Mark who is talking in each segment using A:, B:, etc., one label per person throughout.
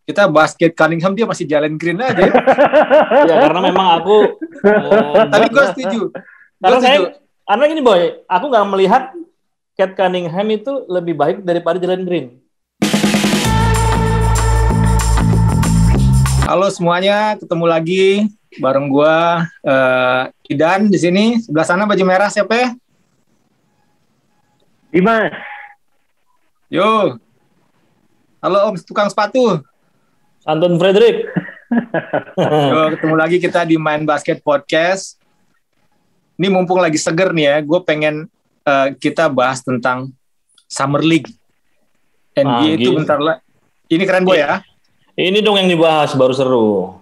A: Kita basket Cunningham dia masih Jalen Green aja.
B: Ya karena memang aku
A: Tapi gue setuju.
B: Karena gini Boy, aku nggak melihat Cade Cunningham itu lebih baik daripada Jalen Green.
A: Halo semuanya, ketemu lagi bareng gue Idan di sini. Sebelah sana baju merah siapa ya?
C: Dimas.
A: Yo. Halo Om tukang sepatu.
B: Anton Frederick.
A: Yo, ketemu lagi kita di Main Basket Podcast. Ini mumpung lagi seger nih ya, gue pengen kita bahas tentang Summer League. NBA itu bentar lah. Ini keren Boy ya.
B: Ini dong yang dibahas baru seru.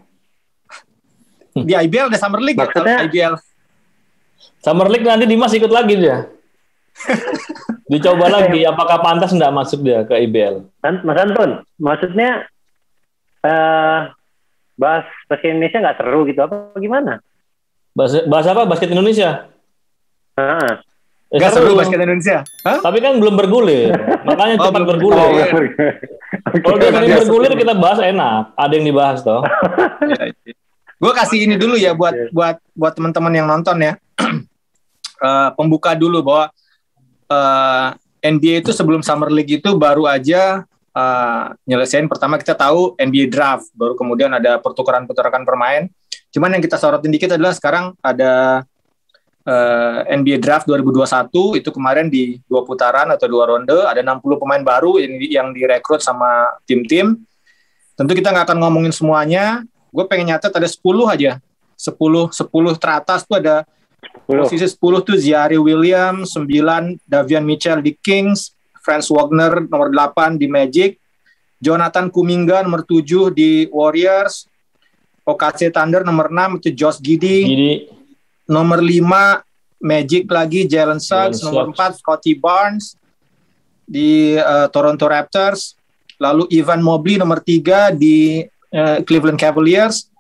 A: Di IBL ada Summer League
C: maksudnya,
A: IBL.
B: Summer League nanti Dimas ikut lagi dia. Dicoba lagi apakah pantas enggak masuk dia ke IBL.
C: Mas Anton, maksudnya bahas basket Indonesia nggak seru gitu apa gimana?
B: Bahas apa? Basket Indonesia?
A: Nggak seru basket Indonesia? Hah?
B: Tapi kan belum bergulir. Makanya cepat bergulir. Kalau udah sering bergulir kita bahas enak. Ada yang dibahas toh.
A: Gue kasih ini dulu ya buat teman-teman yang nonton ya. Pembuka dulu bahwa NBA itu sebelum Summer League itu baru aja nyelesain. Pertama kita tahu NBA Draft, baru kemudian ada pertukaran pemain. Cuman yang kita sorotin dikit adalah sekarang ada NBA Draft 2021, itu kemarin di 2 putaran atau 2 ronde, ada 60 pemain baru yang direkrut sama tim-tim. Tentu kita nggak akan ngomongin semuanya, gue pengen nyatet ada 10 aja, 10 teratas tuh ada posisi 10 tuh Ziari Williams, 9 Davion Mitchell di Kings, Franz Wagner nomor 8 di Magic, Jonathan Kuminga nomor 7 di Warriors, OKC Thunder nomor 6 itu Josh Giddey. Nomor 5 Magic lagi Jalen Suggs, nomor 4 Scottie Barnes di Toronto Raptors, lalu Evan Mobley nomor 3 di Cleveland Cavaliers,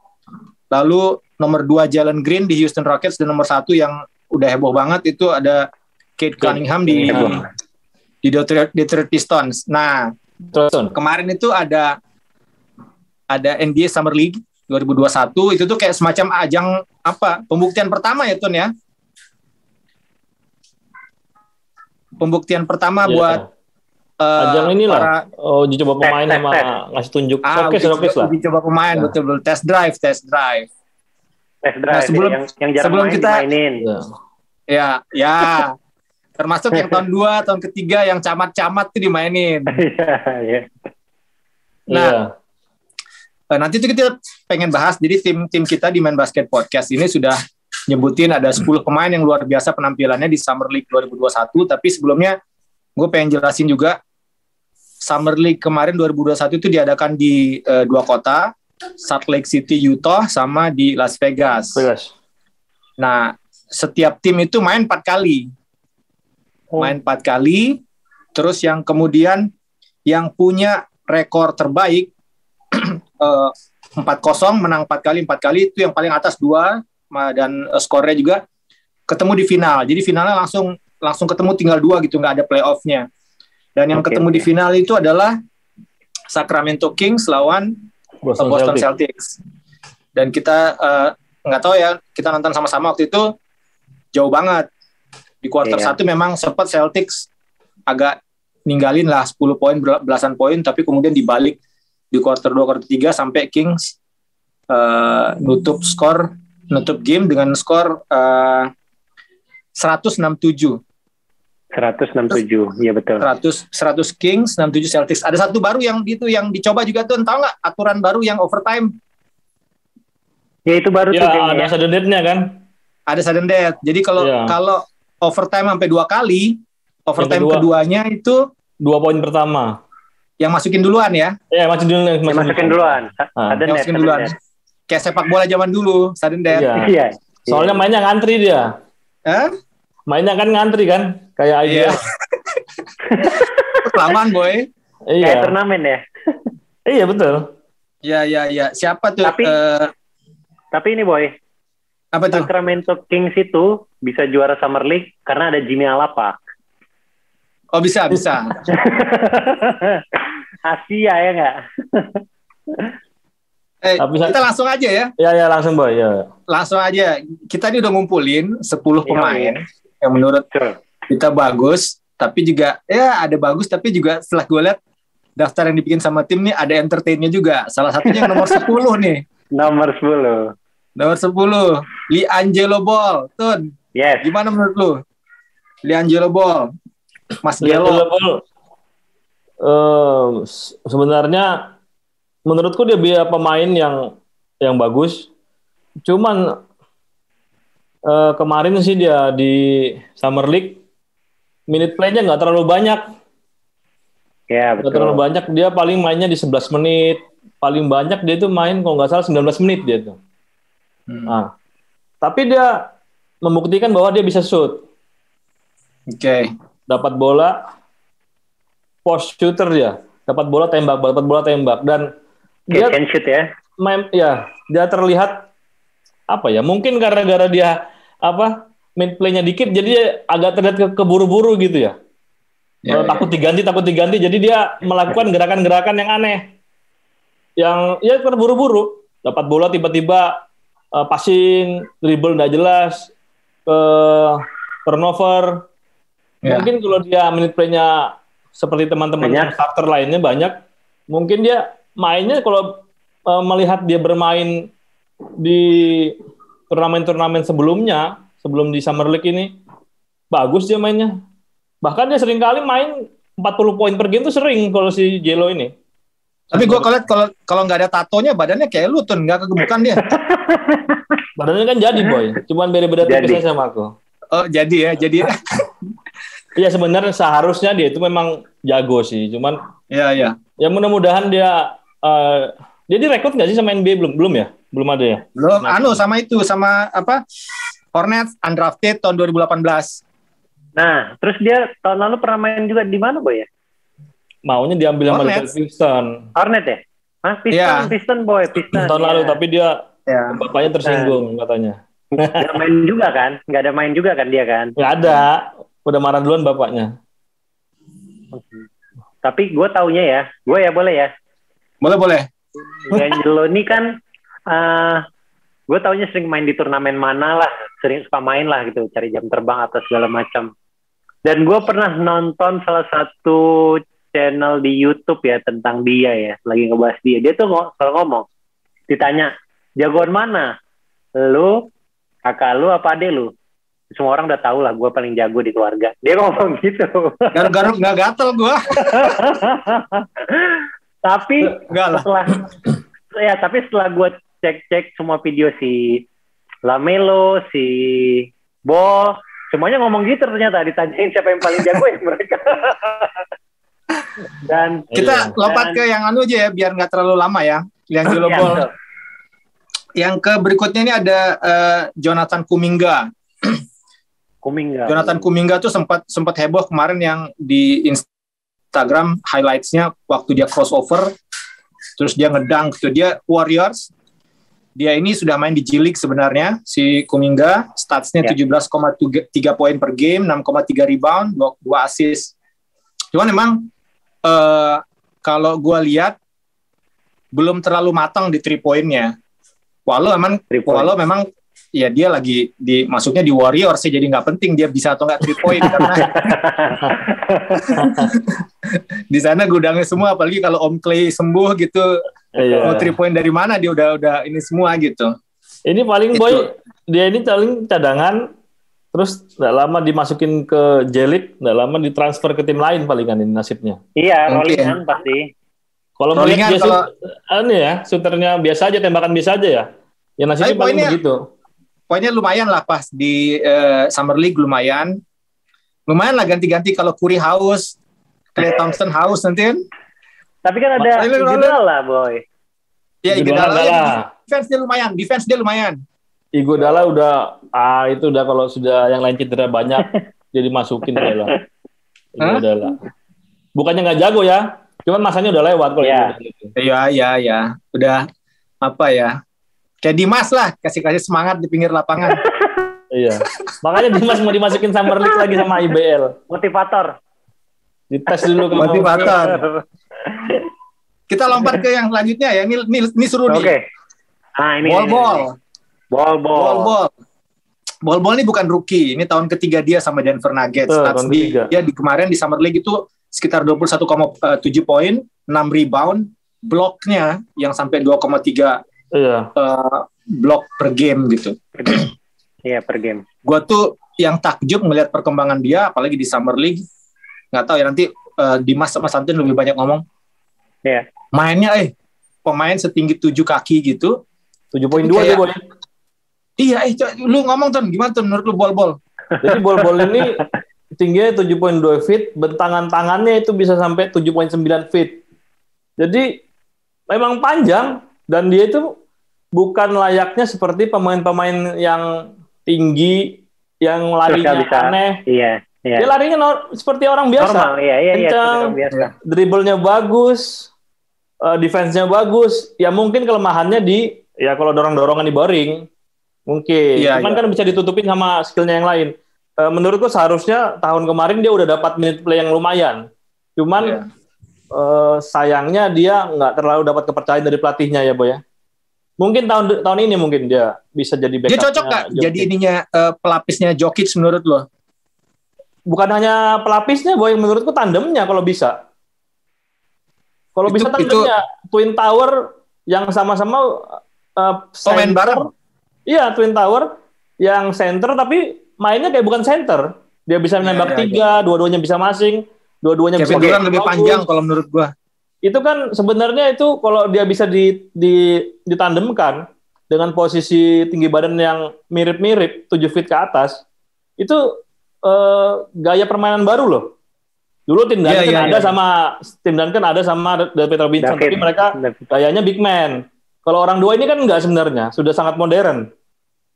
A: lalu nomor 2 Jalen Green di Houston Rockets, dan nomor 1 yang udah heboh banget itu ada Cade Cunningham di Detroit Pistons. Nah, kemarin itu ada NBA Summer League 2021, itu tuh kayak semacam ajang pembuktian pertama ya Tun ya. Pembuktian pertama buat
B: ajang inilah uji coba pemain sama ngasih tunjuk showcase lah.
A: Uji coba pemain betul test drive. Nah, yang jarang kita mainin. Ya. Termasuk yang tahun 2, tahun ketiga yang camat-camat tuh dimainin. Nah, nanti itu kita pengen bahas. Jadi tim kita di Main Basket Podcast ini sudah nyebutin ada 10 pemain yang luar biasa penampilannya di Summer League 2021. Tapi sebelumnya gue pengen jelasin juga Summer League kemarin 2021 itu diadakan di 2 kota, Salt Lake City, Utah, sama di Las Vegas. Nah, setiap tim itu main 4 kali. Main 4 kali. Terus yang kemudian yang punya rekor terbaik 4-0 menang 4 kali itu yang paling atas 2 dan skornya juga ketemu di final. Jadi finalnya langsung ketemu tinggal 2 gitu, nggak ada playoff-nya. Dan yang ketemu di final itu adalah Sacramento Kings lawan Boston Celtics. Dan kita nggak tahu ya, kita nonton sama-sama waktu itu jauh banget. Di quarter 1 memang sempat Celtics agak ninggalin lah 10 poin, belasan poin, tapi kemudian dibalik di quarter 2, quarter 3 sampai Kings nutup game dengan skor 167.
C: 167, iya betul.
A: 100 Kings, 67 Celtics. Ada satu baru yang dicoba juga tuh, tahu nggak aturan baru yang overtime?
C: Ya itu baru tuh kayaknya.
B: Ada sudden death-nya kan?
A: Ada sudden death. Jadi kalau overtime sampai 2 kali, overtime keduanya itu
B: 2 poin pertama.
A: Yang masukin duluan ya?
C: Iya, masukin duluan.
A: Masukin duluan. Kayak sepak bola zaman dulu, sudden death.
C: Iya.
B: Soalnya mainnya ngantri dia. Mainnya kan ngantri kan? Kayak IBL.
A: Kelamaan boy.
C: Kayak turnamen ya?
B: Iya betul.
A: Iya. Siapa tuh?
C: Tapi ini boy.
A: Apa tuh?
C: Sacramento Kings itu bisa juara Summer League karena ada Jimmy Alapa.
A: Oh bisa.
C: Asia ya nggak?
A: Kita langsung aja ya.
B: Ya langsung Boy. Ya.
A: Langsung aja. Kita ini udah ngumpulin 10 pemain yang menurut kita bagus, tapi juga ya ada bagus, tapi juga setelah gue lihat daftar yang dibikin sama tim nih ada entertainnya juga. Salah satunya yang nomor 10 nih.
C: Nomor 10.
A: Nomor 10, Liangelo Ball. Tun,
C: Yes.
A: gimana menurut lu? Liangelo Ball. Mas Gelo.
B: Sebenarnya menurutku dia pemain yang bagus. Cuman kemarin sih dia di Summer League minute play-nya nggak terlalu banyak.
C: Ya, betul.
B: Nggak terlalu banyak. Dia paling mainnya di 11 menit. Paling banyak dia itu main kalau nggak salah 19 menit dia tuh. Nah, tapi dia membuktikan bahwa dia bisa shoot.
A: Oke.
B: Dapat bola, post shooter dia. Dapat bola tembak. Dan dia
C: can shoot ya.
B: Dia terlihat apa ya? Mungkin gara-gara dia mid play-nya dikit, jadi dia agak terlihat keburu-buru gitu ya. Takut diganti. Jadi dia melakukan gerakan-gerakan yang aneh. Yang ya terburu-buru. Dapat bola tiba-tiba passing, dribble nggak jelas, turnover. Mungkin kalau dia minute play-nya seperti teman-teman starter lainnya banyak, mungkin dia mainnya kalau melihat dia bermain di turnamen-turnamen sebelumnya, sebelum di Summer League ini, bagus dia mainnya. Bahkan dia sering kali main 40 poin per game tuh sering kalau si Gelo ini.
A: Tapi gue kalau nggak ada tatonya badannya kayak lu Tun, nggak kegemukan dia.
B: Badannya kan jadi Boy, cuman beda-beda tipisnya sama aku.
A: Oh jadi ya.
B: Iya sebenarnya seharusnya dia itu memang jago sih, cuman
A: ya
B: mudah-mudahan dia direkrut nggak sih sama NBA belum ya? Belum ada ya?
A: Belum. Sama Hornets undrafted tahun 2018.
C: Nah, terus dia tahun lalu pernah main juga di mana Boy ya?
B: Maunya diambil sama Piston.
C: Hornet ya? Hah? Piston Boy.
B: Tahun lalu, tapi dia bapaknya tersinggung katanya.
C: Nggak ada main juga kan dia kan?
B: Nggak ada. Udah marah duluan bapaknya.
C: Tapi gue taunya ya. Gue ya boleh ya?
A: Boleh.
C: Liangelo ini kan gue taunya sering main di turnamen mana lah. Sering suka main lah gitu. Cari jam terbang atau segala macam. Dan gue pernah nonton salah satu channel di YouTube ya tentang dia ya, lagi ngebahas dia. Dia tuh kalau ngomong, ditanya, jagoan mana? Lu, kakak lu, apa adek lu? Semua orang udah tahu lah, gue paling jago di keluarga. Dia ngomong gitu.
A: Garuk-garuk nggak gatel gue.
C: Tapi setelah gue cek semua video si Lamelo, si Ball, semuanya ngomong gitu ternyata. Ditanyain siapa yang paling jago ya mereka. Dan
A: kita lompat ke yang aja ya biar nggak terlalu lama ya. Liangelo Ball. Yang ke berikutnya ini ada Jonathan Kuminga. Jonathan Kuminga tuh sempat heboh kemarin yang di Instagram highlights-nya waktu dia crossover terus dia ngedunk tuh. Dia Warriors. Dia ini sudah main di G League sebenarnya si Kuminga, statsnya 17,3 poin per game, 6,3 rebound, 2 assist. Cuman emang kalau gue lihat belum terlalu matang di 3 poinnya. Walau memang ya dia lagi masuknya di Warriors sih, jadi nggak penting dia bisa atau nggak 3 point karena di sana gudangnya semua. Apalagi kalau Om Clay sembuh gitu, mau 3 point dari mana dia udah ini semua gitu.
B: Ini paling Boy, dia ini paling cadangan. Terus nggak lama dimasukin ke J-League, nggak lama ditransfer ke tim lain palingan ini nasibnya.
C: Iya, rollingan pasti.
B: Kalau melihat dia shooternya biasa aja, tembakan biasa aja ya. Ya nasibnya paling begitu.
A: Poinnya lumayan lah pas di Summer League lumayan lah ganti-ganti kalau Curry haus, Klay Thompson haus nanti kan.
C: Tapi kan ada Iguodala Boy.
A: Ya Iguodala. Defense dia lumayan.
B: Iguodala itu udah kalau sudah yang lain cedera banyak jadi masukin Iguodala. Bukannya nggak jago ya, cuman masanya udah lewat kalau gitu. Iya.
A: Udah kayak Dimas lah, kasih semangat di pinggir lapangan.
B: Iya. Makanya Dimas mau dimasukin Summer League lagi sama IBL.
C: Motivator.
B: Dites dulu
A: motivator. Kita lompat ke yang selanjutnya ya. Ini seru nih.
C: Ini
A: Bol-bol.
C: Bol-bol.
A: Bol-bol ini bukan rookie. Ini tahun ketiga dia sama Denver Nuggets. Stats dia di kemarin di Summer League itu sekitar 21,7 poin, 6 rebound, bloknya yang sampai 2,3 blok per game gitu.
C: Iya, per game.
A: Gue tuh yang takjub melihat perkembangan dia, apalagi di Summer League. Nggak tahu ya, nanti Dimas sama Santin lebih banyak ngomong.
C: Iya.
A: Mainnya, pemain setinggi 7 kaki gitu.
B: 7.2 dia, Boy.
A: Iya, lu ngomong Ton, gimana Ton menurut lu bol-bol?
B: Jadi bol-bol ini tingginya 7.2 feet, bentangan tangannya itu bisa sampai 7.9 feet. Jadi memang panjang, dan dia itu bukan layaknya seperti pemain-pemain yang tinggi, yang larinya aneh.
C: Iya.
B: Dia larinya seperti orang biasa.
C: Normal,
B: kencang, dribblenya bagus, defense-nya bagus. Ya mungkin kelemahannya kalau dorong-dorongan di boring. Mungkin. Cuman kan bisa ditutupin sama skillnya yang lain. Menurutku seharusnya tahun kemarin dia udah dapat minute play yang lumayan. Cuman sayangnya dia nggak terlalu dapat kepercayaan dari pelatihnya ya, Boy ya. Mungkin tahun ini mungkin dia bisa jadi backup.
A: Dia cocok nggak jadi pelapisnya Jokic menurut lo?
B: Bukan hanya pelapisnya, Boy. Menurutku tandemnya kalau bisa. Kalau bisa tandemnya Twin Tower yang sama-sama
A: main bareng.
B: Iya, Twin Tower yang center tapi mainnya kayak bukan center. Dia bisa nembak 3, dua-duanya bisa masing, dua-duanya bisa
A: lebih panjang kalau menurut gua.
B: Itu kan sebenarnya itu kalau dia bisa ditandemkan dengan posisi tinggi badan yang mirip-mirip 7 feet ke atas, itu gaya permainan baru loh. Dulu tim Duncan ada sama David Robinson, tapi mereka gayanya big man. Kalau orang dua ini kan enggak sebenarnya, sudah sangat modern.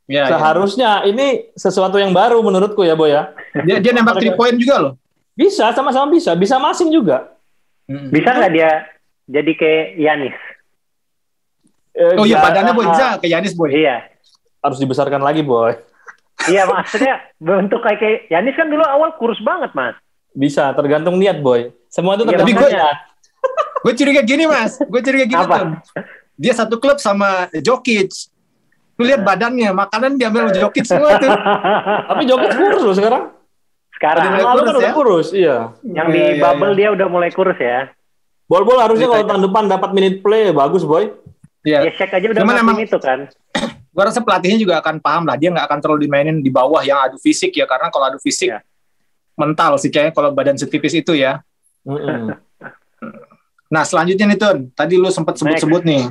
B: Seharusnya ini sesuatu yang baru menurutku ya, Boy ya.
A: Dia nembak 3 point juga loh.
B: Bisa, sama-sama bisa masing juga.
C: Bisa nggak dia jadi kayak Giannis?
A: Badannya Boy bisa kayak Giannis, Boy.
C: Iya.
B: Harus dibesarkan lagi, Boy.
C: Iya, maksudnya bentuk kayak Giannis kan dulu awal kurus banget, Mas.
B: Bisa, tergantung niat, Boy. Semua itu tergantung niat.
A: Gue curiga gini, Mas. Tuh. Dia satu klub sama Jokic. Lu lihat badannya, makanan diambil Jokic semua tuh.
B: Tapi Jokic kurus loh sekarang. Lalu kan udah kurus, iya.
C: Yang di bubble dia udah mulai kurus ya.
B: Bol-bol harusnya kalau tahun depan dapat minute play, bagus, Boy.
C: Iya. Ya, Shaq aja udah ngelakuin itu kan.
A: Gue rasa pelatihnya juga akan paham lah. Dia nggak akan terlalu dimainin di bawah yang adu fisik ya. Karena kalau adu fisik, mental sih kayaknya kalau badan setipis itu ya. Nah, selanjutnya nih, Ton. Tadi lu sempat sebut-sebut nih.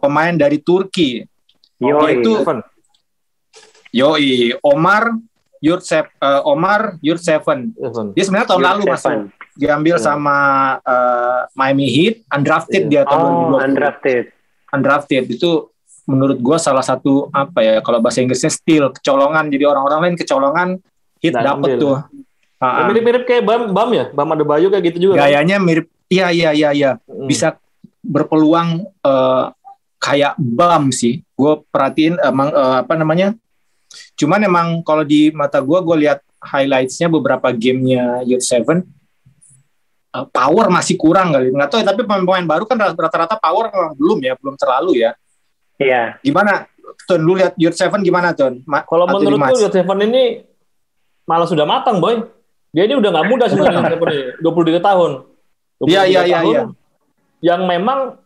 A: Pemain dari Turki. Omar Yurtseven. Dia sebenarnya tahun lalu masuk. Diambil sama Miami Heat, undrafted dia tahun 2020. Undrafted itu menurut gue salah satu kalau bahasa Inggrisnya steal, kecolongan. Jadi orang-orang lain kecolongan, Heat dapet tuh.
B: Mirip-mirip kayak Bam ya, Bam Adebayo kayak gitu juga.
A: Gayanya mirip, iya. Bisa berpeluang kayak Bam sih. Gue perhatiin cuman emang kalau di mata gue lihat highlights-nya beberapa gamenya Yurtseven, power masih kurang kali. Nggak tahu, tapi pemain baru kan rata-rata power memang belum terlalu ya.
C: Iya.
A: Gimana, Ton? Lu lihat Yurtseven gimana, Ton?
B: Kalau menurutku Yurtseven ini malah sudah matang, Boy. Dia ini udah nggak muda sebenarnya, 23 tahun.
A: Iya.
B: Yang memang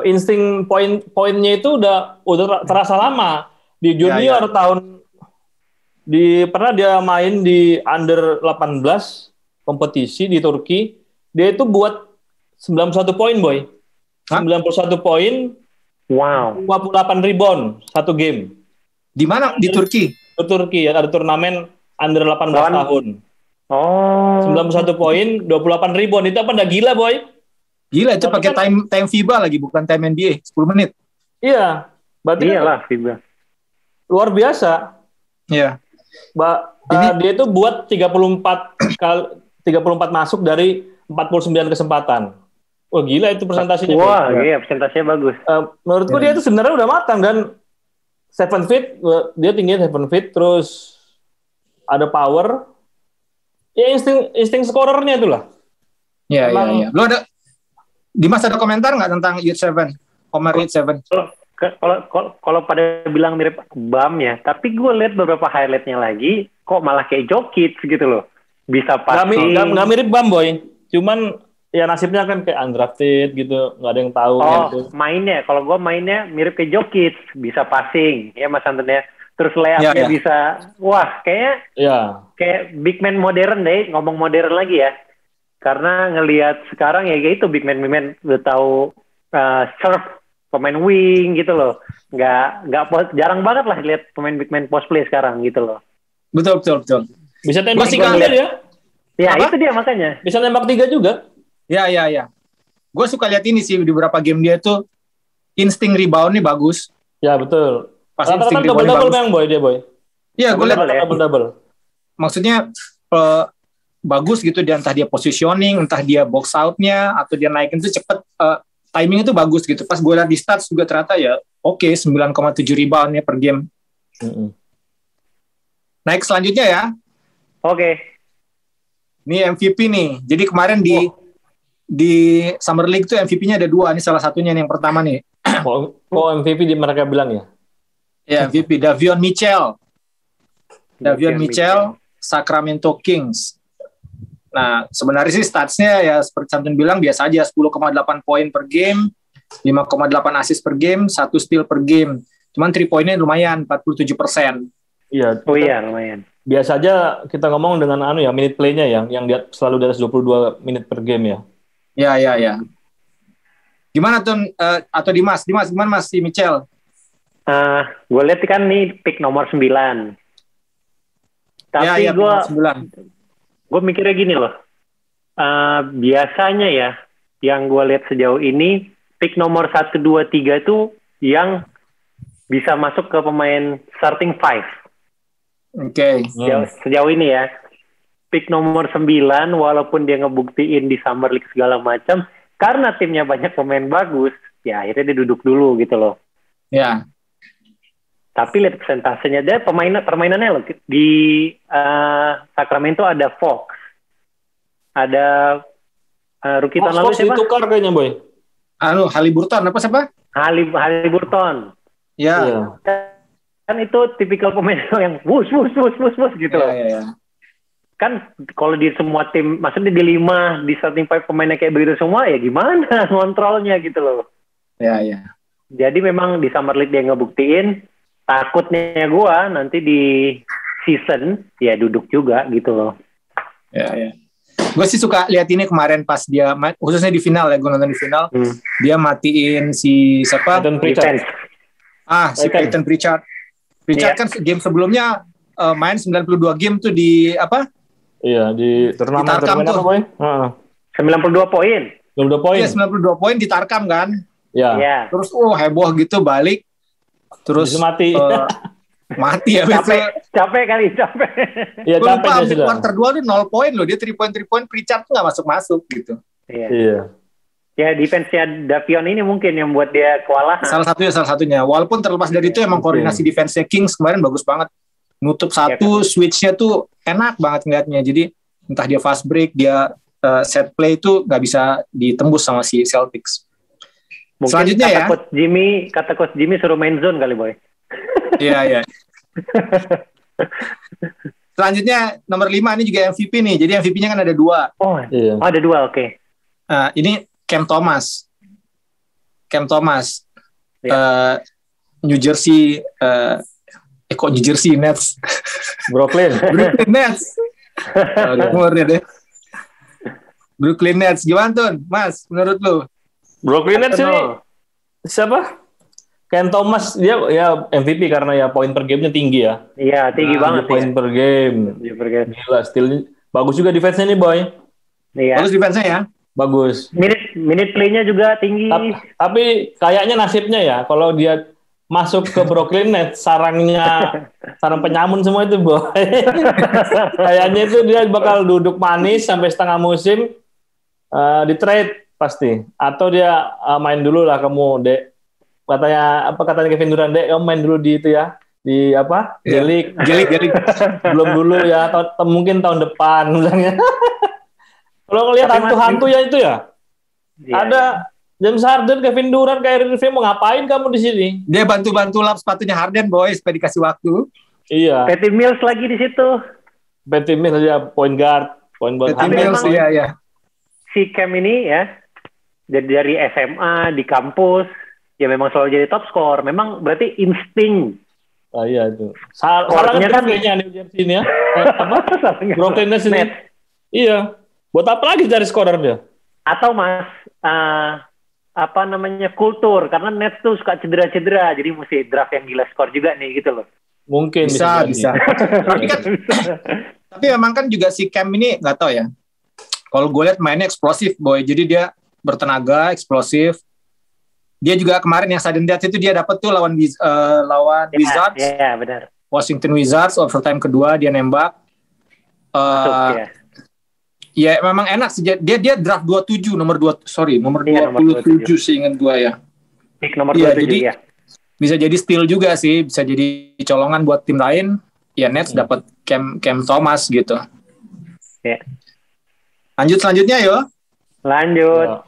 B: insting poinnya itu udah terasa lama. Di junior pernah dia main di under 18 kompetisi di Turki. Dia itu buat 91 poin, Boy. 91 poin.
C: Wow.
B: 58 rebound satu game.
A: Di mana? Di Turki?
B: Di Turki ya, ada turnamen under 18 tahun. 91 poin, 28 rebound. Itu apa, udah gila, Boy?
A: Gila, itu pakai time FIBA lagi, bukan time NBA, 10 menit.
B: Iya. Berarti
C: iyalah FIBA.
B: Luar biasa.
A: Iya.
B: Dia itu buat 34 masuk dari 49 kesempatan. Wah, gila itu presentasinya.
C: Wah, iya, presentasinya bagus.
B: Menurutku dia itu sebenarnya udah matang, dan 7 feet, dia tingginya 7 feet, terus ada power. Ya insting scorernya itulah.
A: Iya. Dimas ada komentar nggak tentang Youth 7? Omar Youth 7?
C: Kalau pada bilang mirip Bam ya, tapi gue lihat beberapa highlightnya lagi, kok malah kayak Jokic gitu loh. Bisa passing.
B: Nggak mirip Bam, Boy. Cuman ya nasibnya kan kayak undrafted gitu, nggak ada yang tahu. Gitu.
C: Mainnya, kalau gue mainnya mirip kayak Jokic, bisa passing, ya Mas Anton ya. Terus layupnya bisa, wah kayak big man modern deh, ngomong modern lagi ya. Karena ngelihat sekarang ya kayak itu big man udah tahu serve pemain wing gitu loh. Nggak jarang banget lah lihat pemain big man post play sekarang gitu loh.
A: Betul.
B: Bisa tembak 3 ya?
C: Ya apa? Itu dia makanya.
B: Bisa tembak 3 juga.
A: Ya. Gue suka lihat ini sih di beberapa game dia tuh insting rebound nih bagus.
B: Ya betul.
A: Rata-rata
B: double yang Boy dia Boy.
A: Iya gue lihat
B: double.
A: Maksudnya bagus gitu dia, entah dia positioning, entah dia box outnya atau dia naikin tuh cepet. Timing itu bagus gitu. Pas gue lihat di stats juga ternyata ya oke, 9,7 reboundnya per game. Naik selanjutnya ya.
C: Oke.
A: Ini MVP nih. Jadi kemarin di Summer League tuh MVP-nya ada 2. Ini salah satunya nih, yang pertama nih.
B: MVP mereka bilang ya? Ya,
A: MVP Davion Mitchell, Sacramento Kings. Nah, sebenarnya sih statsnya ya seperti Samson bilang biasa aja, 10,8 poin per game, 5,8 assist per game, 1 steal per game. Cuman 3 poinnya lumayan, 47%.
B: Iya.
C: Lumayan.
B: Biasa aja kita ngomong dengan minute play-nya yang dia selalu di atas 22 menit per game ya.
A: Ya. Gimana tuh atau Dimas gimana Mas si Mitchell?
C: Gue lihat kan nih pick nomor 9. Tapi gue mikirnya gini loh. Biasanya ya, yang gue lihat sejauh ini, pick nomor 1, 2, 3 itu yang bisa masuk ke pemain starting 5.
A: Oke.
C: Sejauh ini ya. Pick nomor 9, walaupun dia ngebuktiin di Summer League segala macam, karena timnya banyak pemain bagus, ya akhirnya dia duduk dulu gitu loh.
A: Ya.
C: Tapi lihat persentasenya dia permainannya loh. Di Sacramento ada Fox, ada rookie tahun lalu siapa?
B: Ditukar kayaknya Boy.
A: Haliburton apa siapa?
C: Haliburton.
A: Ya.
C: Kan itu tipikal pemain yang wus gitu loh.
A: Ya.
C: Kan kalau di semua tim, maksudnya di 5 di starting 5 pemainnya kayak begitu semua, ya gimana ngontrolnya gitu loh.
A: Ya.
C: Jadi memang di Summer League dia ngebuktiin. Takutnya gue nanti di season ya duduk juga gitu loh.
A: Ya. Gue sih suka lihat ini kemarin pas dia khususnya di final ya, gue nonton di final. Dia matiin si siapa? Peyton Pritchard. Pritchard kan game sebelumnya main 92 game tuh di apa?
B: Iya, di turnamen apa, Boy?
C: 92 poin.
B: 92 poin.
A: Iya, 92 poin di Tarkam kan?
B: Iya.
A: Terus heboh gitu balik. Terus
B: mati.
A: Mati ya.
C: Capek.
A: Iya, capek dia sudah. Quarter 2 tuh 0 poin loh. Dia 3 poin Pritchard tuh gak masuk gitu.
C: Iya. Ya defense-nya Davion ini mungkin yang buat dia kewalahan. Salah
A: satunya. Walaupun terlepas dari itu emang koordinasi defense-nya Kings kemarin bagus banget. Nutup satu, switch-nya tuh enak banget ngeliatnya. Jadi entah dia fast break, dia set play itu gak bisa ditembus sama si Celtics.
C: Mungkin
A: selanjutnya
C: kata Coach Jimmy suruh main zone kali, Boy.
A: Iya. Selanjutnya nomor 5 ini juga MVP nih. Jadi MVP-nya kan ada 2.
C: Ada 2, oke.
A: Ini Cam Thomas. New Jersey New Jersey Nets.
B: Brooklyn
A: Nets. Brooklyn Nets. Gimana tuh, Mas? Menurut lu?
B: Brooklyn Nets ini siapa? Cam Thomas dia ya MVP karena ya poin per game-nya tinggi ya.
C: Iya, tinggi banget
B: poin per game. Gila, still bagus juga defense-nya nih, Boy.
C: Iya.
A: Bagus defense-nya ya.
B: Bagus.
C: Minute play-nya juga tinggi.
B: Tapi kayaknya nasibnya ya kalau dia masuk ke Brooklyn Nets, sarang penyamun semua itu, Boy. Kayaknya itu dia bakal duduk manis sampai setengah musim di trade pasti. Atau dia main dulu lah kamu, Dek. Katanya Kevin Durant, Dek, kamu main dulu di itu ya. Di apa? Jelik. Belum dulu ya, mungkin tahun depan misalnya. Kalau ngelihat hantu-hantu ya itu ya. Ada James Harden, Kevin Durant, Kyrie Irving, mau ngapain kamu di sini?
A: Dia bantu-bantu lap sepatunya Harden, boy, supaya dikasih waktu.
B: Iya.
C: Patty Mills lagi di situ.
B: Patty Mills aja point guard.
A: Patty Mills, iya.
C: Si Cam ini ya, dari SMA, di kampus, ya memang selalu jadi top score. Memang berarti insting.
B: Oh iya itu. Salah kan kayaknya New Jersey ini ya. Brooklyn Nets ini. Iya. Buat apa lagi dari skorernya?
C: Atau Mas, kultur, karena Nets tuh suka cedera-cedera, jadi mesti draft yang gila skor juga nih gitu loh.
B: Mungkin
A: bisa. Tapi emang kan juga si Cam ini nggak tahu ya. Kalau gue lihat mainnya eksplosif, boy. Jadi dia bertenaga, eksplosif. Dia juga kemarin yang sudden death itu dia dapat tuh lawan Wizards.
C: Iya, benar.
A: Washington Wizards overtime kedua dia nembak. Ya memang enak sih. Dia draft 27 nomor 27 seingat gue ya.
C: Pick nomor 27
A: jadi,
C: ya.
A: Bisa jadi steal juga sih, bisa jadi colongan buat tim lain. Ya Nets dapat Cam Thomas gitu.
C: Ya.
A: Lanjut selanjutnya yo.
C: Lanjut.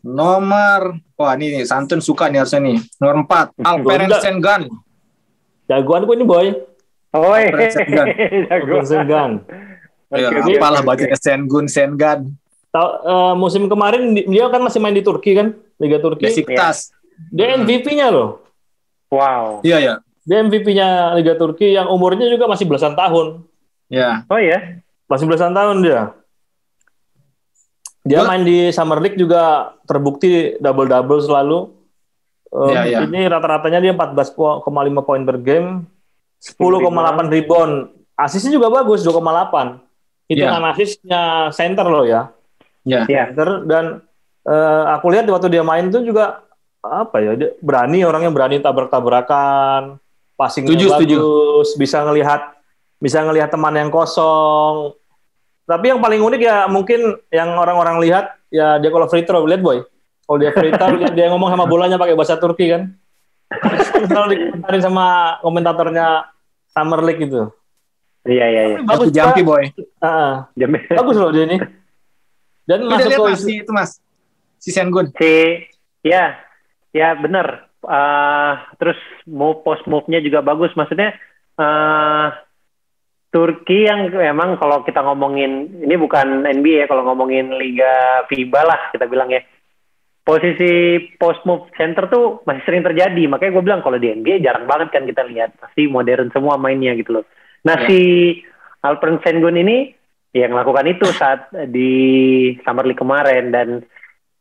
A: Nomor, wah ini nih, Santun suka nih harusnya nih. Nomor 4, Alperen Sengun.
B: Jagoan gue ini, boy.
C: Oh iya.
B: Alperen Sengun.
A: Ya, apalah bacanya Sengun.
B: Musim kemarin dia kan masih main di Turki kan, Liga Turki.
A: Besiktas.
B: Dia MVP-nya loh.
C: Wow.
A: Iya.
B: Dia MVP-nya Liga Turki yang umurnya juga masih belasan tahun.
A: Iya.
C: Oh iya.
B: Masih belasan tahun dia. Dia main di Summer League juga terbukti double-double selalu. Ini rata-ratanya dia 14,5 poin per game, 10,8 rebound. Asisnya juga bagus, 2,8. Itu kan asisnya center loh ya.
A: Iya.
B: Center, dan aku lihat waktu dia main itu juga dia orangnya berani tabrak-tabrakan, passingnya bagus, bisa ngelihat teman yang kosong. Tapi yang paling unik ya mungkin yang orang-orang lihat ya dia kalau free throw, lihat boy. Kalau dia free throw dia ngomong sama bolanya pakai bahasa Turki kan. Selalu dikomentarin sama komentatornya Summer League itu.
C: Iya.
A: Bagus jampi boy.
B: Bagus loh dia ini. Dan masuk ke
A: itu Mas. Si Sengun.
C: Ya benar. Terus post move-nya juga bagus. Maksudnya Turki yang memang kalau kita ngomongin, ini bukan NBA ya, kalau ngomongin Liga FIBA lah kita bilang ya, posisi post move center tuh masih sering terjadi. Makanya gue bilang kalau di NBA jarang banget kan kita lihat, pasti modern semua mainnya gitu loh. Nah si Alperen Sengun ini yang melakukan itu saat di Summer League kemarin,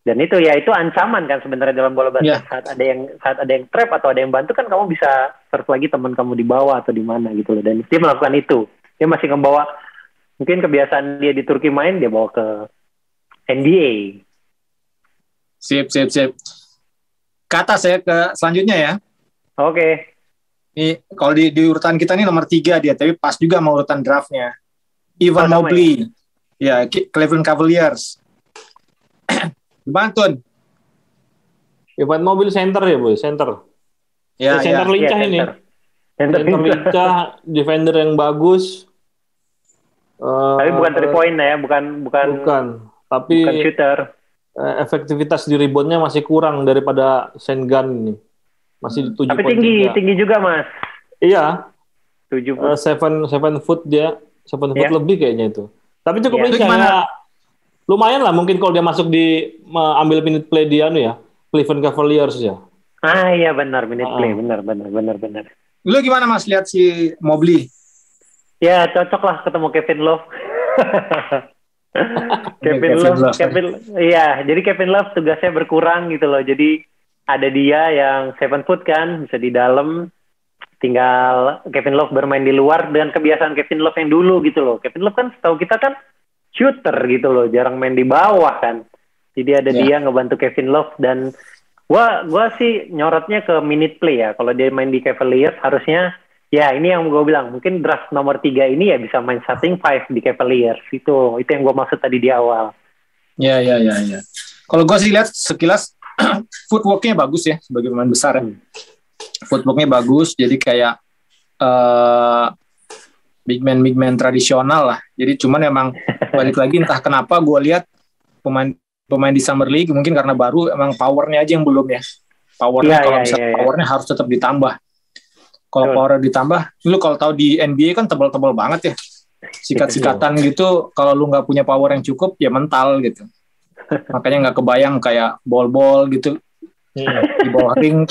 C: dan itu ya itu ancaman kan sebenarnya dalam bola basket. Saat ada yang trap atau ada yang bantu kan kamu bisa serve lagi teman kamu di bawah atau di mana gitu loh, dan dia melakukan itu. Dia masih ngebawa, mungkin kebiasaan dia di Turki main, dia bawa ke NBA.
A: Sip. Kata saya ke selanjutnya ya.
C: Oke.
A: Ini kalau di urutan kita ini nomor 3 dia, tapi pas juga mau urutan draftnya. Evan Mobley. Ya, Cleveland Cavaliers. Gimana Tun?
B: Evan Mobley center ya boy, center. Center lincah ini. Center lincah, defender yang bagus.
C: Tapi bukan 3 point ya, bukan.
B: Tapi
C: bukan shooter.
B: Efektivitas di reboundnya masih kurang daripada Sengun ini. Masih 7
C: tapi
B: poin.
C: Tinggi juga Mas.
B: Iya.
C: 7
B: foot dia, 7 foot lebih kayaknya itu. Tapi cukup lincah ya. Lumayan lah mungkin kalau dia masuk di ambil minute play di Cleveland Cavaliers ya.
C: Iya benar, minute play, benar.
A: Lu gimana Mas lihat si Mobley?
C: Ya cocok lah ketemu Kevin Love. Jadi Kevin Love tugasnya berkurang gitu loh. Jadi ada dia yang 7 foot kan, bisa di dalam. Tinggal Kevin Love bermain di luar dengan kebiasaan Kevin Love yang dulu gitu loh. Kevin Love kan setahu kita kan shooter gitu loh, jarang main di bawah kan. Jadi ada dia ngebantu Kevin Love, dan gua sih nyorotnya ke minute play ya. Kalau dia main di Cavaliers harusnya ya ini yang gue bilang, mungkin draft nomor 3 ini ya bisa main starting 5 di Cavaliers. Itu yang gue maksud tadi di awal.
A: Ya. Kalau gue sih lihat sekilas footwork-nya bagus ya sebagai pemain besar ya. Footwork-nya bagus, jadi kayak big man tradisional lah. Jadi cuman emang balik lagi entah kenapa gue lihat pemain pemain di Summer League, mungkin karena baru, emang powernya aja yang belum ya. Powernya kalau misalnya powernya harus tetap ditambah. Kalau power ditambah, lu kalau tahu di NBA kan tebal-tebal banget ya. Sikat-sikatan gitu, kalau lu nggak punya power yang cukup, ya mental gitu. Makanya nggak kebayang kayak bol-bol gitu di bawah ring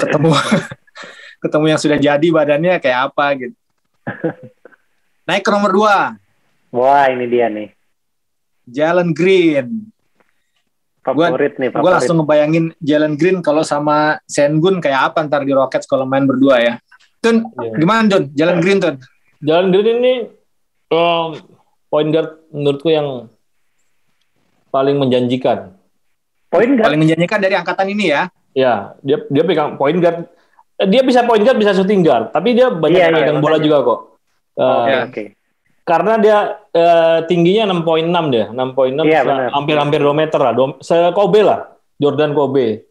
A: ketemu yang sudah jadi badannya kayak apa gitu. Naik ke nomor 2.
C: Wah, ini dia nih.
A: Jalen Green. Gue langsung ngebayangin Jalen Green kalau sama Sengun kayak apa ntar di Rockets kalau main berdua ya. Tun, gimana Tun? Jalen Green Tun?
B: Jalen Green ini point guard menurutku yang paling menjanjikan.
A: Paling menjanjikan dari angkatan ini ya?
B: Ya, dia pegang point guard. Dia bisa point guard, bisa shooting guard. Tapi dia banyak pegang bola juga kok.
C: Oke.
B: Karena dia tingginya 6.6 dia. 6.6 hampir 2 meter lah. Se-Kobe lah. Jordan Kobe.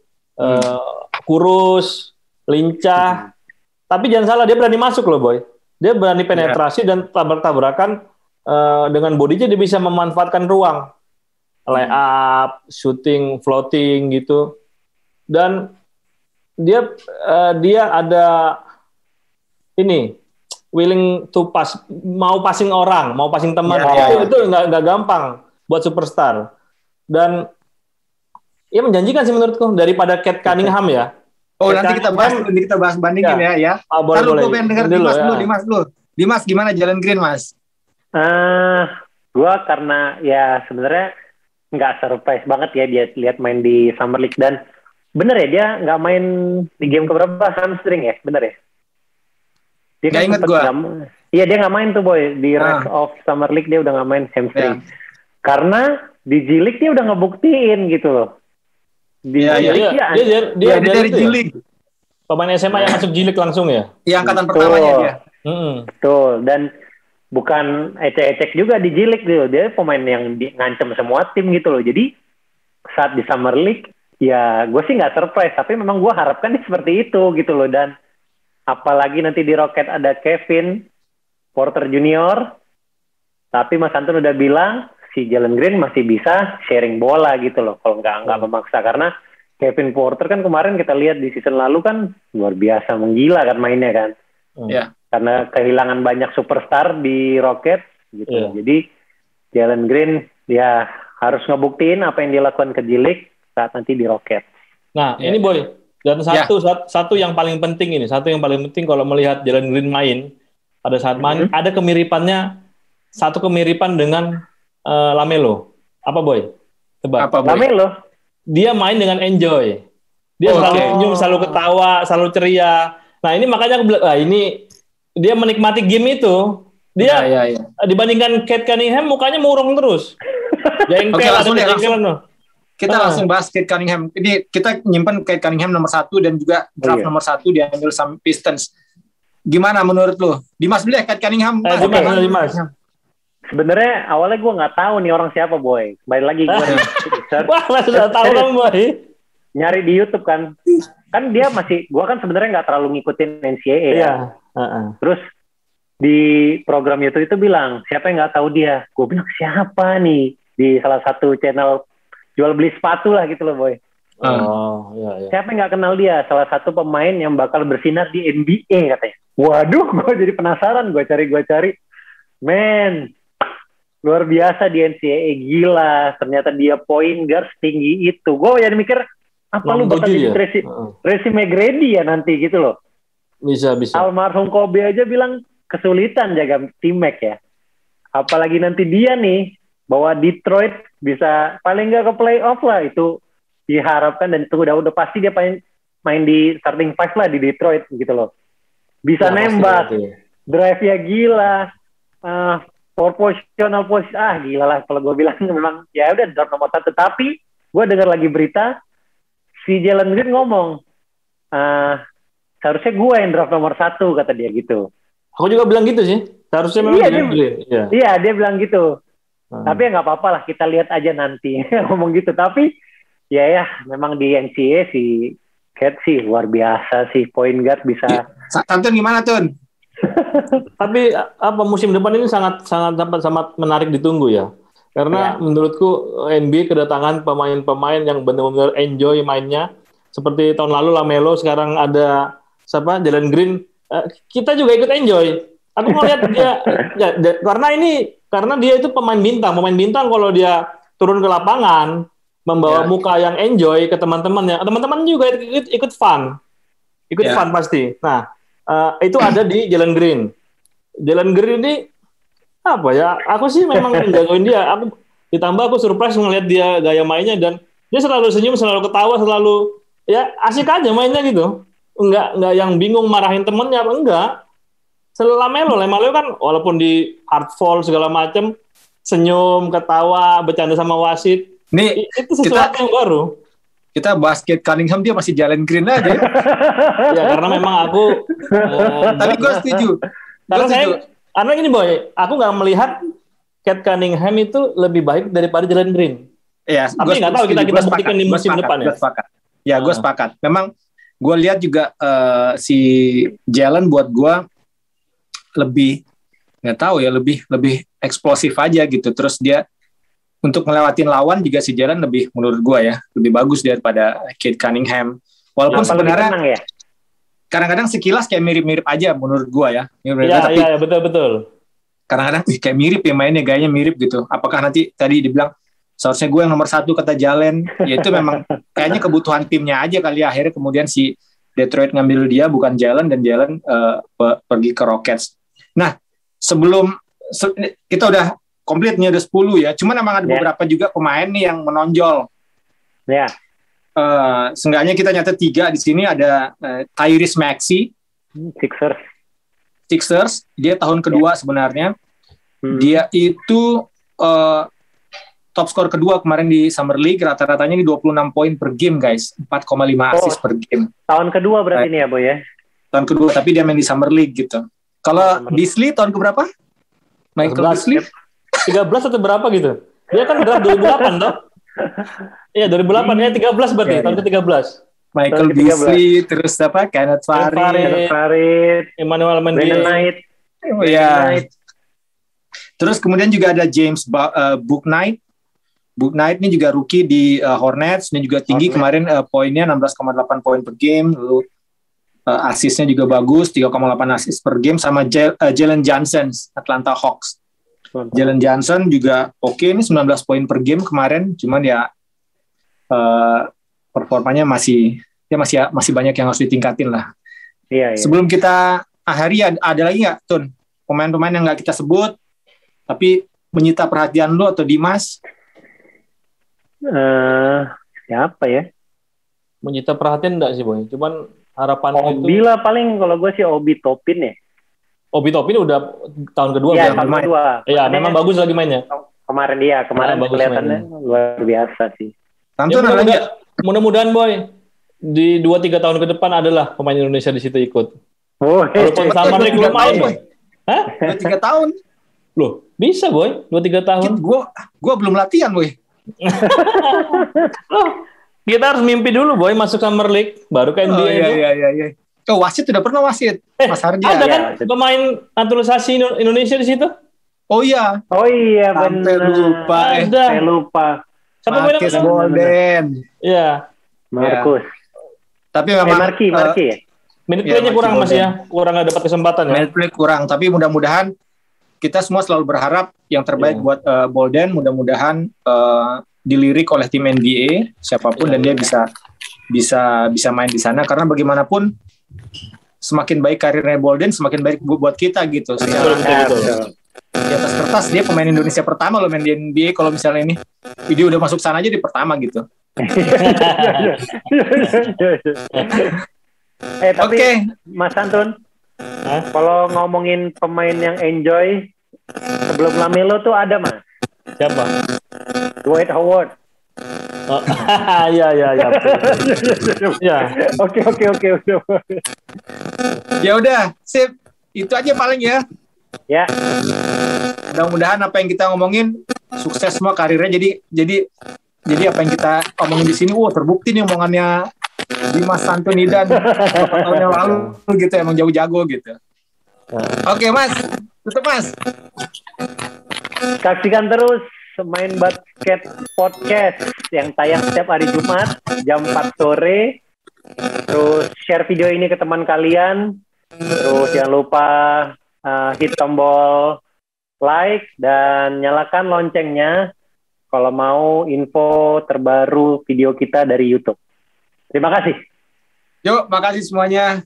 B: Kurus, lincah. Tapi jangan salah, dia berani masuk loh, Boy. Dia berani penetrasi dan tabrak-tabrakan dengan bodinya dia bisa memanfaatkan ruang. Layup, shooting, floating gitu. Dan dia ada ini willing to pass, mau passing orang, mau passing teman. Itu nggak gampang buat superstar. Dan ya menjanjikan sih menurutku daripada Cade Cunningham ya.
A: Oh, nanti kita bahas bandingin ya.
B: Boleh.
A: Gue pengen denger Dimas dulu. Dimas gimana Jalen Green, Mas?
C: Gue karena ya sebenarnya nggak surprise banget ya dia lihat main di Summer League, dan bener ya dia nggak main di game keberapa, hamstring ya, bener ya? Dia
A: kan inget gue.
C: Iya, dia nggak main tuh Boy di rest of Summer League, dia udah nggak main hamstring. Karena di G League dia udah ngebuktiin gitu loh.
B: Dia dari G League. Pemain SMA yang masuk G League langsung ya?
A: Iya, angkatan pertamanya dia.
C: Betul, dan bukan ecek-ecek juga di G League gitu. Dia pemain yang ngancem semua tim gitu loh. Jadi saat di Summer League, ya gue sih nggak surprise, tapi memang gue harapkan dia seperti itu gitu loh. Dan apalagi nanti di Rocket ada Kevin Porter Junior, tapi Mas Antun udah bilang si Jalen Green masih bisa sharing bola gitu loh, kalau nggak memaksa. Karena Kevin Porter kan kemarin kita lihat di season lalu kan luar biasa menggila kan mainnya kan. Karena kehilangan banyak superstar di Rocket gitu. Jadi Jalen Green ya harus ngebuktiin apa yang dia lakukan ke G League saat nanti di Rocket.
B: Nah, ini Boy. Dan satu yang paling penting kalau melihat Jalen Green main pada saat main, ada satu kemiripan dengan LaMelo. Apa Boy? Tebak.
A: Apa Boy?
C: LaMelo.
B: Dia main dengan enjoy. Dia selalu senyum, selalu ketawa, selalu ceria. Nah, ini makanya aku bilang, ini dia menikmati game itu. Dia dibandingkan Cade Cunningham mukanya murung terus. Jengkel,
A: Kita langsung bahas Cade Cunningham. Ini kita nyimpen Cade Cunningham nomor 1 dan juga draft nomor 1 diambil sama Pistons. Gimana menurut lu? Dimas dulu ya, Cade Cunningham.
B: Dimas.
C: Sebenarnya awalnya gue nggak tahu nih orang siapa Boy. Balik lagi gue
B: wah, sudah tahu kan Boy.
C: Nyari di YouTube kan. Kan dia gue kan sebenarnya nggak terlalu ngikutin NCAA.
B: Iya.
C: Terus di program YouTube itu bilang, siapa yang nggak tahu dia? Gue bilang, siapa nih? Di salah satu channel jual beli sepatu lah gitu loh Boy. Siapa yang nggak kenal dia? Salah satu pemain yang bakal bersinar di NBA katanya. Waduh, gue jadi penasaran. Gue cari. Men, luar biasa di NCAA, gila. Ternyata dia point guard setinggi itu. Gue jadi mikir, apa lu bakal jadi resume Grady ya nanti gitu loh.
B: Bisa.
C: Almarhum Kobe aja bilang kesulitan jaga T-Mac ya. Apalagi nanti dia nih, bawa Detroit bisa paling nggak ke playoff lah. Itu diharapkan dan itu udah pasti dia main di starting five lah di Detroit gitu loh. Bisa nembak, drive-nya gila, proportional posisi, gila lah kalau gue bilang memang ya udah draft nomor 1. Tapi gue dengar lagi berita si Jalen Green ngomong, seharusnya gue yang draft nomor 1 kata dia gitu.
B: Aku juga bilang gitu sih. Seharusnya memang Jalen Green.
C: Iya, dia bilang gitu. Tapi ya nggak apa-apa lah, kita lihat aja nanti ngomong gitu. Tapi ya memang di NCAA si Cade sih luar biasa sih, point guard bisa.
A: Tantun gimana Tun?
B: Tapi musim depan ini sangat menarik ditunggu ya. Karena menurutku NBA kedatangan pemain-pemain yang benar-benar enjoy mainnya. Seperti tahun lalu Lamelo, sekarang ada Jalen Green. Kita juga ikut enjoy. Aku mau lihat dia karena dia itu pemain bintang. Pemain bintang kalau dia turun ke lapangan membawa muka yang enjoy ke teman-temannya. Teman-teman juga ikut fun. Ikut fun pasti. Nah, itu ada di Jalen Green. Jalen Green ini apa ya? Aku sih memang menjagoin dia. Ditambah aku surprise ngelihat dia gaya mainnya dan dia selalu senyum, selalu ketawa, selalu ya asik aja mainnya gitu. Enggak yang bingung marahin temennya apa enggak. Lamelo kan walaupun di hard fall segala macam senyum, ketawa, bercanda sama wasit.
A: Nih,
B: itu sesuatu yang baru.
A: Kita basket Cunningham dia masih Jalen Green aja.
B: Ya karena memang aku
A: tapi gue setuju.
B: Karena gini Boy, aku nggak melihat Cade Cunningham itu lebih baik daripada Jalen Green.
A: Iya,
B: tapi nggak tahu kita buktikan di musim depan ya.
A: Gue sepakat. Memang gue lihat juga si Jalen buat gue lebih nggak tahu ya, lebih eksplosif aja gitu. Terus dia untuk ngelewatin lawan juga si Jalen lebih, menurut gue ya, lebih bagus daripada Cade Cunningham. Walaupun sebenarnya kadang-kadang sekilas kayak mirip-mirip aja menurut gue ya.
B: Iya, betul.
A: Kadang-kadang kayak mirip ya mainnya, gayanya mirip gitu. Apakah nanti tadi dibilang seharusnya gue yang nomor 1 kata Jalen, ya itu memang kayaknya kebutuhan timnya aja kali ya. Akhirnya kemudian si Detroit ngambil dia, bukan Jalen, dan Jalen pergi ke Rockets. Nah, sebelum kita udah komplit nih, udah 10 ya. Cuman emang ada beberapa juga pemain nih yang menonjol.
C: Ya.
A: Seenggaknya kita nyatet 3 di sini. Ada Tyrese Maxey, Sixers. Dia tahun kedua sebenarnya. Dia itu top skor kedua kemarin di Summer League. Rata-ratanya di 26 poin per game, guys. 4,5 assist per game.
C: Tahun kedua berarti ini ya, Boy ya? Tahun
A: kedua, tapi dia main di Summer League gitu. Kalau Beasley tahun keberapa? Michael Beasley?
B: 13 atau berapa gitu. Dia kan draft 2008 toh. Iya 2008 ya, 13 berarti tahun ke-13.
A: Michael Beasley, terus Kenneth Farid,
B: Emmanuel Mendy.
A: Oh iya. Terus kemudian juga ada James Bouknight. Bouknight ini juga rookie di Hornets, ini juga tinggi kemarin poinnya 16,8 poin per game, lalu asisnya juga bagus, 3,8 asis per game, sama Jalen Johnson, Atlanta Hawks. Jalen Johnson juga oke, ini 19 poin per game kemarin, cuman ya performanya masih banyak yang harus ditingkatin lah.
C: Iya.
A: Sebelum kita akhiri, ada lagi nggak, Tun? Pemain-pemain yang nggak kita sebut, tapi menyita perhatian lu atau Dimas?
C: Siapa ya?
B: Menyita perhatian enggak sih, Boy? Cuman harapan
C: Obi itu... lah paling, kalau gue sih Obi Toppin ya.
B: Obi Toppin udah tahun kedua.
C: Iya, tahun kedua.
B: Iya, memang bagus lagi mainnya.
C: Kemarin kelihatannya luar biasa sih.
B: Ya, mudah-mudahan Boy, di 2-3 tahun ke depan adalah pemain Indonesia di situ ikut. Walaupun Summer League belum main, Boy. Hah?
A: 2-3 tahun.
B: Loh, bisa Boy, 2-3 tahun.
A: Gua belum latihan, Boy.
B: Kita harus mimpi dulu, Boy, masuk Summer League, baru ke NBA.
A: Iya. Wasit udah pernah wasit. Mas Hardi.
B: Ada kan pemain naturalisasi Indonesia di situ?
A: Oh iya,
C: benar.
A: Saya
C: lupa.
B: Siapa
A: Marcus Bolden.
B: Iya.
C: Marcus.
A: Tapi memang
C: Marki ya.
B: Minute play-nya kurang Mas ya. Kurang nggak dapat kesempatan ya.
A: Minute play kurang, tapi mudah-mudahan kita semua selalu berharap yang terbaik buat Bolden. Mudah-mudahan dilirik oleh tim NBA siapapun dan dia bisa main di sana, karena bagaimanapun semakin baik karirnya Bolden, semakin baik buat kita gitu.
B: Betul.
A: Di atas kertas dia pemain Indonesia pertama loh main di NBA. Kalau misalnya ini dia udah masuk sana aja di pertama gitu.
C: Tapi Mas Antun, kalau ngomongin pemain yang enjoy sebelum Lamelo tuh ada Mas.
B: Siapa?
C: Dwight Howard.
B: Iya. Ya.
C: Oke.
A: Ya udah, sip. Itu aja paling ya.
C: Ya.
A: Mudah-mudahan apa yang kita ngomongin sukses semua karirnya. Jadi apa yang kita omongin di sini, terbukti nih omongannya Dimas Santunidan beberapa tahun yang lalu gitu, emang jago-jago gitu. Oke Mas, tutup Mas.
C: Saksikan terus Main Basket Podcast yang tayang setiap hari Jumat jam 4 sore. Terus share video ini ke teman kalian. Terus jangan lupa hit tombol like dan nyalakan loncengnya kalau mau info terbaru video kita dari YouTube. Terima kasih.
A: Yuk, makasih semuanya.